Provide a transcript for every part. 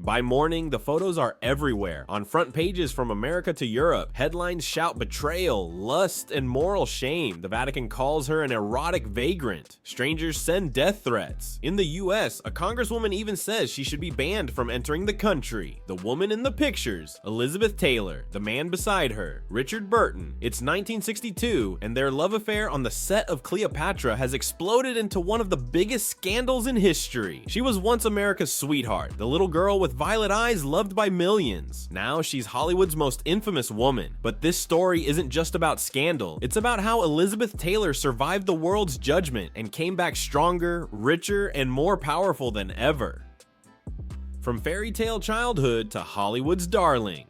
By morning, the photos are everywhere, on front pages from America to Europe. Headlines shout betrayal, lust, and moral shame. The Vatican calls her an erotic vagrant. Strangers send death threats. In the US, a congresswoman even says she should be banned from entering the country. The woman in the pictures, Elizabeth Taylor. The man beside her, Richard Burton. It's 1962, and their love affair on the set of Cleopatra has exploded into one of the biggest scandals in history. She was once America's sweetheart, the little girl with violet eyes loved by millions. Now she's Hollywood's most infamous woman. But this story isn't just about scandal. It's about how Elizabeth Taylor survived the world's judgment and came back stronger, richer, and more powerful than ever. From fairy tale childhood to Hollywood's darling.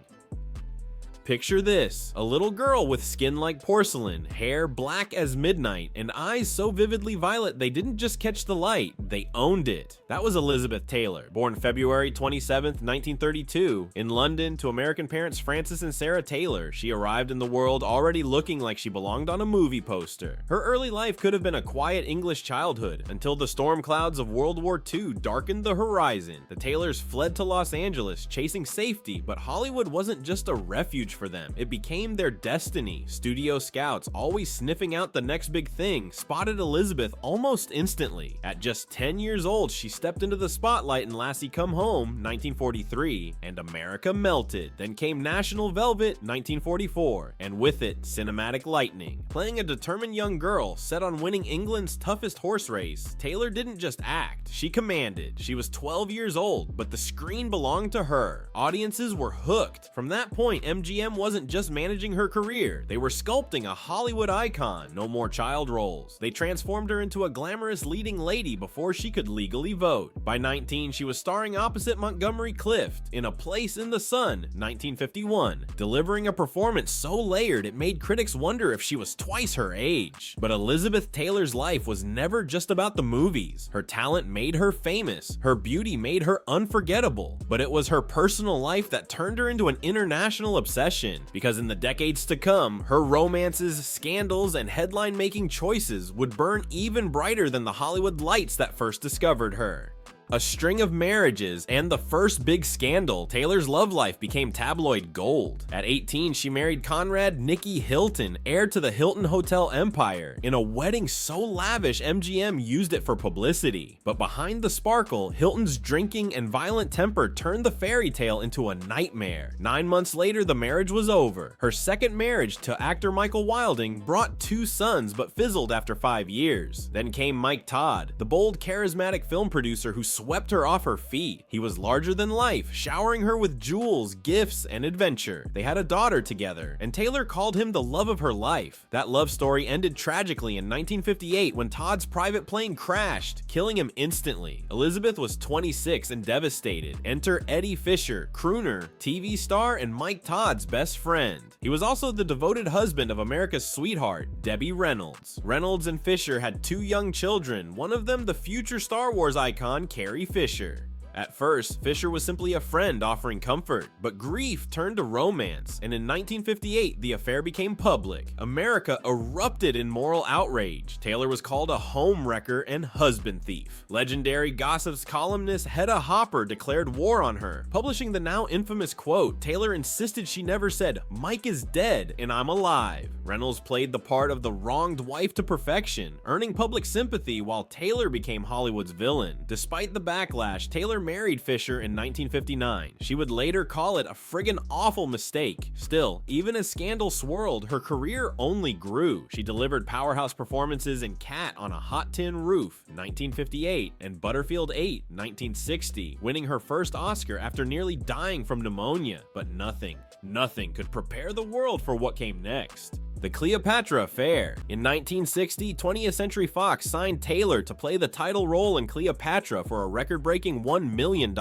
Picture this, a little girl with skin like porcelain, hair black as midnight, and eyes so vividly violet they didn't just catch the light, they owned it. That was Elizabeth Taylor, born February 27, 1932, in London to American parents Francis and Sarah Taylor. She arrived in the world already looking like she belonged on a movie poster. Her early life could have been a quiet English childhood until the storm clouds of World War II darkened the horizon. The Taylors fled to Los Angeles, chasing safety, but Hollywood wasn't just a refuge for them. It became their destiny. Studio scouts, always sniffing out the next big thing, spotted Elizabeth almost instantly. At just 10 years old, she stepped into the spotlight in Lassie Come Home, 1943, and America melted. Then came National Velvet, 1944, and with it, Cinematic Lightning. Playing a determined young girl set on winning England's toughest horse race, Taylor didn't just act, she commanded. She was 12 years old, but the screen belonged to her. Audiences were hooked. From that point, MGM wasn't just managing her career, they were sculpting a Hollywood icon. No more child roles. They transformed her into a glamorous leading lady before she could legally vote. By 19, she was starring opposite Montgomery Clift in A Place in the Sun, 1951, delivering a performance so layered it made critics wonder if she was twice her age. But Elizabeth Taylor's life was never just about the movies. Her talent made her famous, her beauty made her unforgettable, but it was her personal life that turned her into an international obsession. Because in the decades to come, her romances, scandals, and headline-making choices would burn even brighter than the Hollywood lights that first discovered her. A string of marriages and the first big scandal, Taylor's love life became tabloid gold. At 18, she married Conrad Nicky Hilton, heir to the Hilton Hotel empire, in a wedding so lavish MGM used it for publicity. But behind the sparkle, Hilton's drinking and violent temper turned the fairy tale into a nightmare. 9 months later, the marriage was over. Her second marriage to actor Michael Wilding brought 2 sons but fizzled after 5 years. Then came Mike Todd, the bold, charismatic film producer who swept her off her feet. He was larger than life, showering her with jewels, gifts, and adventure. They had a daughter together, and Taylor called him the love of her life. That love story ended tragically in 1958 when Todd's private plane crashed, killing him instantly. Elizabeth was 26 and devastated. Enter Eddie Fisher, crooner, TV star, and Mike Todd's best friend. He was also the devoted husband of America's sweetheart, Debbie Reynolds. Reynolds and Fisher had 2 young children, one of them the future Star Wars icon, Carrie Fisher. At first, Fisher was simply a friend offering comfort, but grief turned to romance, and in 1958, the affair became public. America erupted in moral outrage. Taylor was called a home wrecker and husband thief. Legendary Gossip's columnist Hedda Hopper declared war on her. Publishing the now infamous quote, Taylor insisted she never said, "Mike is dead and I'm alive." Reynolds played the part of the wronged wife to perfection, earning public sympathy while Taylor became Hollywood's villain. Despite the backlash, Taylor married Fisher in 1959. She would later call it a friggin' awful mistake. Still, even as scandal swirled, her career only grew. She delivered powerhouse performances in Cat on a Hot Tin Roof, 1958, and Butterfield 8, 1960, winning her first Oscar after nearly dying from pneumonia. But nothing could prepare the world for what came next. The Cleopatra Affair. In 1960, 20th Century Fox signed Taylor to play the title role in Cleopatra for a record-breaking $1 million.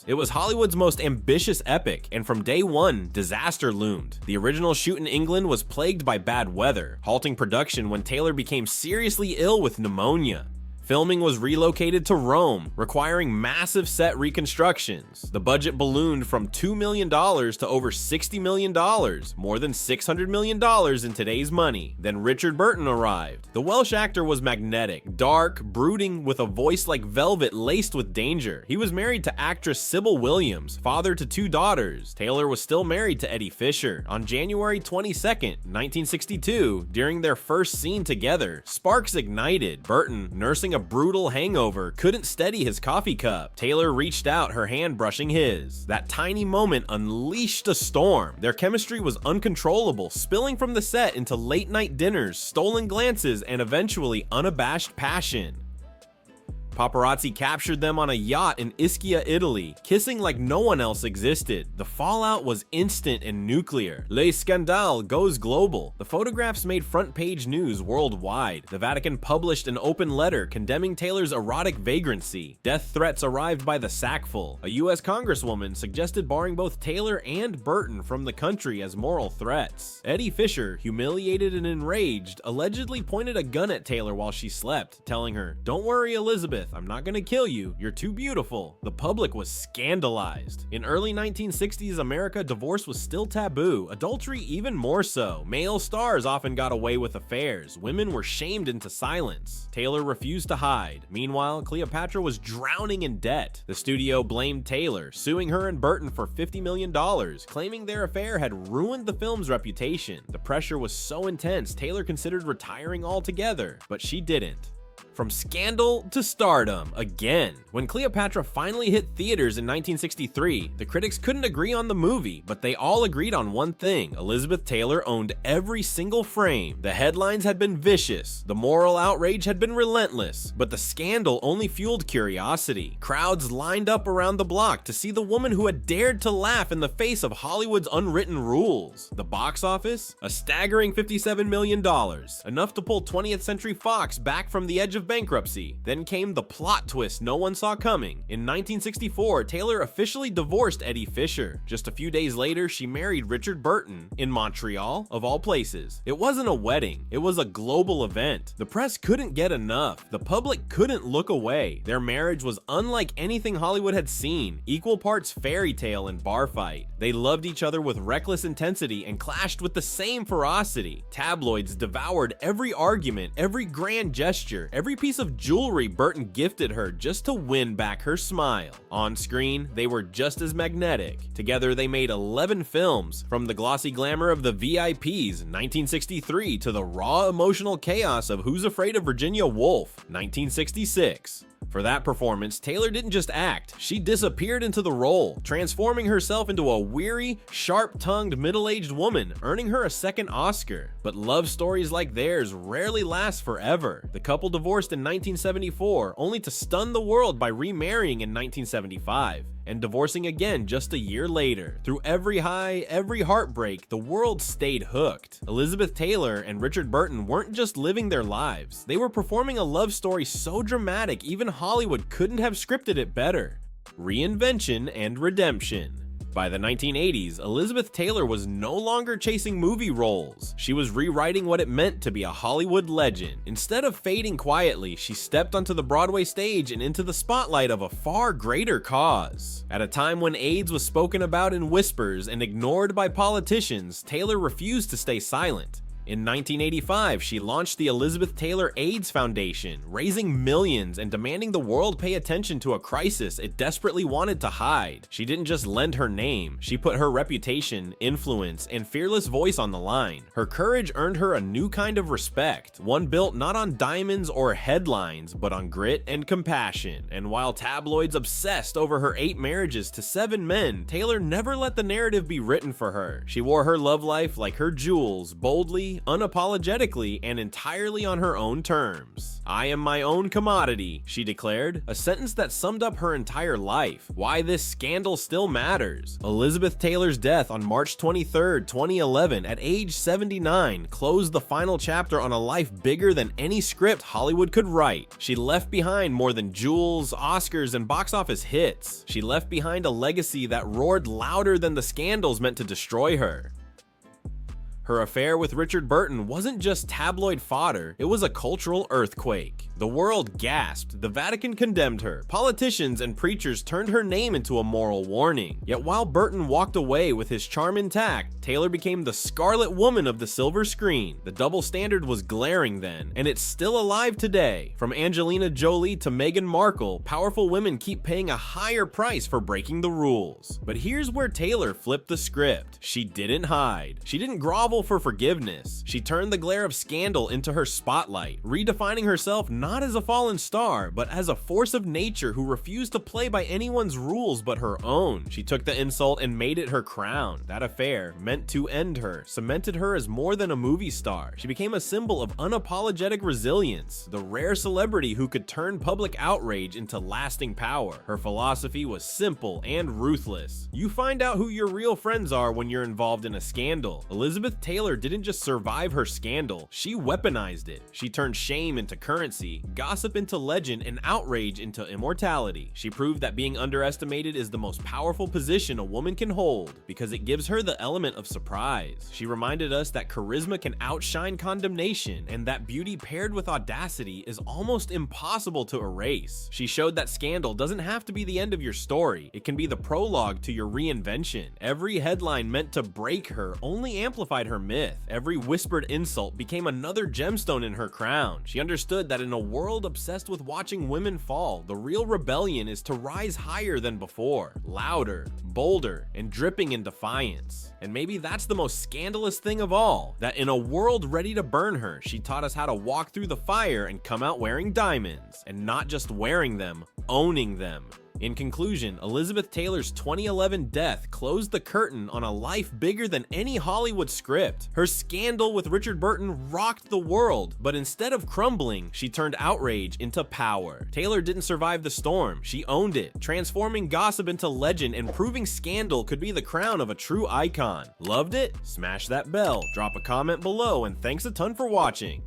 It was Hollywood's most ambitious epic, and from day one, disaster loomed. The original shoot in England was plagued by bad weather, halting production when Taylor became seriously ill with pneumonia. Filming was relocated to Rome, requiring massive set reconstructions. The budget ballooned from $2 million to over $60 million, more than $600 million in today's money. Then Richard Burton arrived. The Welsh actor was magnetic, dark, brooding, with a voice like velvet laced with danger. He was married to actress Sybil Williams, father to 2 daughters. Taylor was still married to Eddie Fisher. On January 22nd, 1962, during their first scene together, sparks ignited. Burton, nursing a brutal hangover, couldn't steady his coffee cup. Taylor reached out, her hand brushing his. That tiny moment unleashed a storm. Their chemistry was uncontrollable, spilling from the set into late-night dinners, stolen glances, and eventually unabashed passion. Paparazzi captured them on a yacht in Ischia, Italy, kissing like no one else existed. The fallout was instant and nuclear. Le Scandale goes global. The photographs made front-page news worldwide. The Vatican published an open letter condemning Taylor's erotic vagrancy. Death threats arrived by the sackful. A US congresswoman suggested barring both Taylor and Burton from the country as moral threats. Eddie Fisher, humiliated and enraged, allegedly pointed a gun at Taylor while she slept, telling her, "Don't worry, Elizabeth. I'm not gonna kill you, you're too beautiful." The public was scandalized. In early 1960s America, divorce was still taboo, adultery even more so. Male stars often got away with affairs. Women were shamed into silence. Taylor refused to hide. Meanwhile, Cleopatra was drowning in debt. The studio blamed Taylor, suing her and Burton for $50 million, claiming their affair had ruined the film's reputation. The pressure was so intense, Taylor considered retiring altogether, but she didn't. From scandal to stardom, again. When Cleopatra finally hit theaters in 1963, the critics couldn't agree on the movie, but they all agreed on one thing: Elizabeth Taylor owned every single frame. The headlines had been vicious, the moral outrage had been relentless, but the scandal only fueled curiosity. Crowds lined up around the block to see the woman who had dared to laugh in the face of Hollywood's unwritten rules. The box office? A staggering $57 million, enough to pull 20th Century Fox back from the edge of bankruptcy. Then came the plot twist no one saw coming. In 1964, Taylor officially divorced Eddie Fisher. Just a few days later, she married Richard Burton in Montreal, of all places. It wasn't a wedding, it was a global event. The press couldn't get enough. The public couldn't look away. Their marriage was unlike anything Hollywood had seen, equal parts fairy tale and bar fight. They loved each other with reckless intensity and clashed with the same ferocity. Tabloids devoured every argument, every grand gesture, every piece of jewelry Burton gifted her just to win back her smile. On screen, they were just as magnetic. Together, they made 11 films, from the glossy glamour of The VIPs, 1963, to the raw emotional chaos of Who's Afraid of Virginia Woolf, 1966. For that performance, Taylor didn't just act, she disappeared into the role, transforming herself into a weary, sharp-tongued, middle-aged woman, earning her a second Oscar. But love stories like theirs rarely last forever. The couple divorced in 1974, only to stun the world by remarrying in 1975. And divorcing again just a year later. Through every high, every heartbreak, the world stayed hooked. Elizabeth Taylor and Richard Burton weren't just living their lives, they were performing a love story so dramatic even Hollywood couldn't have scripted it better. Reinvention and Redemption. By the 1980s, Elizabeth Taylor was no longer chasing movie roles. She was rewriting what it meant to be a Hollywood legend. Instead of fading quietly, she stepped onto the Broadway stage and into the spotlight of a far greater cause. At a time when AIDS was spoken about in whispers and ignored by politicians, Taylor refused to stay silent. In 1985, she launched the Elizabeth Taylor AIDS Foundation, raising millions and demanding the world pay attention to a crisis it desperately wanted to hide. She didn't just lend her name, she put her reputation, influence, and fearless voice on the line. Her courage earned her a new kind of respect, one built not on diamonds or headlines, but on grit and compassion. And while tabloids obsessed over her 8 marriages to 7 men, Taylor never let the narrative be written for her. She wore her love life like her jewels, boldly, unapologetically, and entirely on her own terms. "I am my own commodity," she declared, a sentence that summed up her entire life. Why this scandal still matters. Elizabeth Taylor's death on March 23, 2011, at age 79, closed the final chapter on a life bigger than any script Hollywood could write. She left behind more than jewels, Oscars, and box office hits. She left behind a legacy that roared louder than the scandals meant to destroy her. Her affair with Richard Burton wasn't just tabloid fodder, it was a cultural earthquake. The world gasped, the Vatican condemned her, politicians and preachers turned her name into a moral warning. Yet while Burton walked away with his charm intact, Taylor became the Scarlet Woman of the silver screen. The double standard was glaring then, and it's still alive today. From Angelina Jolie to Meghan Markle, powerful women keep paying a higher price for breaking the rules. But here's where Taylor flipped the script. She didn't hide. She didn't grovel for forgiveness. She turned the glare of scandal into her spotlight, redefining herself not as a fallen star, but as a force of nature who refused to play by anyone's rules but her own. She took the insult and made it her crown. That affair meant to end her, cemented her as more than a movie star. She became a symbol of unapologetic resilience, the rare celebrity who could turn public outrage into lasting power. Her philosophy was simple and ruthless. You find out who your real friends are when you're involved in a scandal. Elizabeth Taylor didn't just survive her scandal, she weaponized it. She turned shame into currency, gossip into legend, and outrage into immortality. She proved that being underestimated is the most powerful position a woman can hold because it gives her the element of surprise. She reminded us that charisma can outshine condemnation and that beauty paired with audacity is almost impossible to erase. She showed that scandal doesn't have to be the end of your story. It can be the prologue to your reinvention. Every headline meant to break her only amplified her myth. Every whispered insult became another gemstone in her crown. She understood that in a world obsessed with watching women fall, the real rebellion is to rise higher than before, louder, bolder, and dripping in defiance. And maybe that's the most scandalous thing of all, that in a world ready to burn her, she taught us how to walk through the fire and come out wearing diamonds, and not just wearing them, owning them. In conclusion, Elizabeth Taylor's 2011 death closed the curtain on a life bigger than any Hollywood script. Her scandal with Richard Burton rocked the world, but instead of crumbling, she turned outrage into power. Taylor didn't survive the storm, she owned it, transforming gossip into legend and proving scandal could be the crown of a true icon. Loved it? Smash that bell, drop a comment below, and thanks a ton for watching.